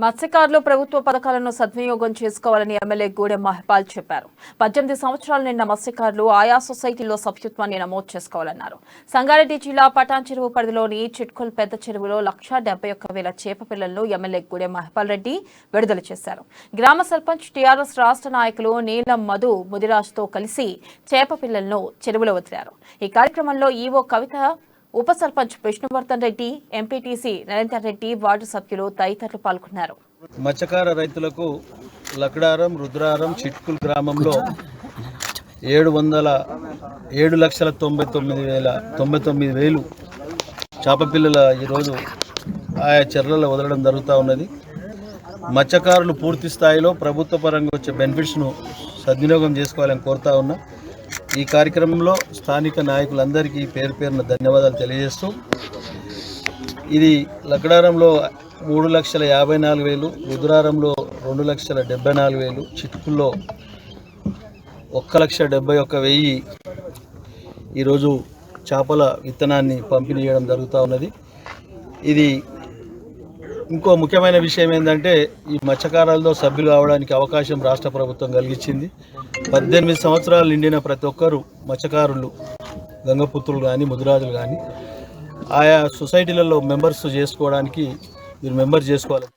మత్స్యకారులు ప్రభుత్వ పథకాలను సద్వినియోగం చేసుకోవాలని ఎమ్మెల్యే గూడెం మహిపాల్ చెప్పారు. 18 సంవత్సరాలు నిండిన మత్స్యకారులు ఆయా సొసైటీలో సభ్యత్వాన్ని నమోదు చేసుకోవాలన్నారు. సంగారెడ్డి జిల్లా పటాన్ చెరువు పరిధిలోని చిట్కుల్ పెద్ద చెరువులో 171,000 చేప పిల్లలను ఎమ్మెల్యే గూడెం మహిపాల్ రెడ్డి విడుదల చేశారు. గ్రామ సర్పంచ్ టీఆర్ఎస్ రాష్ట్ర నాయకులు నీలం మధు ముదిరాజ్తో కలిసి చేప పిల్లలను చెరువులో వదిలారు. ఈ కార్యక్రమంలో ఈవో కవిత, ఉప సర్పంచ్ విష్ణువర్ధన్ రెడ్డి, ఎంపీటీసీ నరేందర్ రెడ్డి, వార్డు సభ్యులు తదితరులు పాల్గొన్నారు. మత్స్యకార రైతులకు లక్డారం, రుద్రారం, చిట్కుల్ గ్రామంలో 7,99,000 చేప పిల్లల ఈరోజు ఆయా చెర్లలో వదలడం జరుగుతూ ఉన్నది. మత్స్యకారులు పూర్తి స్థాయిలో ప్రభుత్వ పరంగా వచ్చే బెనిఫిట్స్ను సద్వినియోగం చేసుకోవాలని కోరుతా ఉన్నా. ఈ కార్యక్రమంలో స్థానిక నాయకులందరికీ పేరు పేరున ధన్యవాదాలు తెలియజేస్తూ, ఇది లక్డారంలో 3,54,000, రుద్రారంలో 2,74,000, చిట్కుల్లో 1,71,000 ఈరోజు చేపల విత్తనాన్ని పంపిణీ చేయడం జరుగుతూ ఉన్నది. ఇది ఇంకో ముఖ్యమైన విషయం ఏంటంటే, ఈ మత్స్యకారులతో సభ్యులు అవడానికి అవకాశం రాష్ట్ర ప్రభుత్వం కలిగించింది. 18 సంవత్సరాలు నిండిన ప్రతి ఒక్కరూ మత్స్యకారులు, గంగపుత్రులు కానీ, ముదిరాజులు కానీ ఆయా సొసైటీలలో మెంబర్స్ చేసుకోవడానికి మీరు మెంబర్ చేసుకోవాలి.